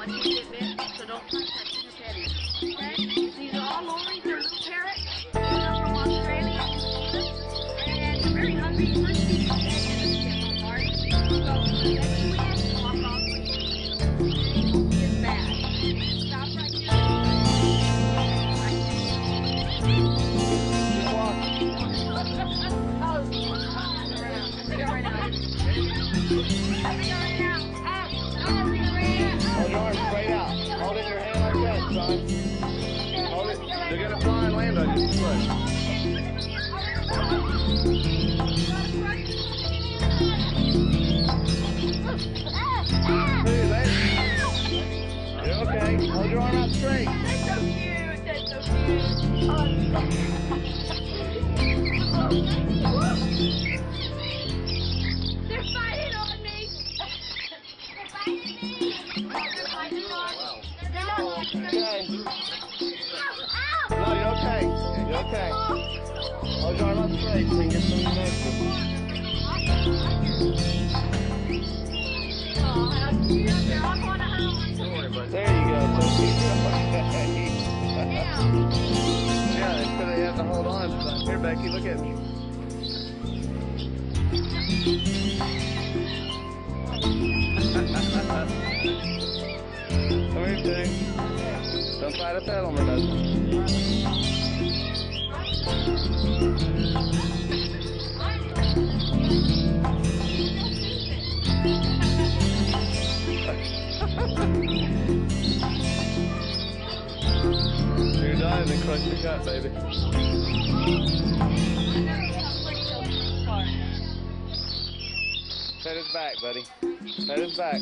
want you to get bit, so don't touch that chicken patty. Okay? These are all lories. They're little parrots. They're from Australia. And they're very hungry. First thing they get is hard. So next week, walk off with you. It's bad. Stop right here. Hold your arms straight out. Hold it in your hand like that, son. Hold it. They're going to fly and land on you. Look. Hey, lady. You're okay. Hold your arm out straight. That's so cute. That's so cute. They're fighting on me. They're fighting me. They're fighting on me. They're not Okay. No, you're okay. You're okay. Hold your arm out straight so you can get some medicine. Oh, how cute. They're all going to home. Don't worry about it. There you go. So she's okay. Yeah, instead they have to hold on. Here, Becky, look at me. Come here, Sue. Don't try to pedal me, doesn't You're dying to crush the gut, baby. Pet his back, buddy. Pet his back.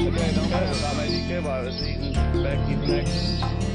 Okay, don't pet it. I made you kid while I was eating Becky's neck.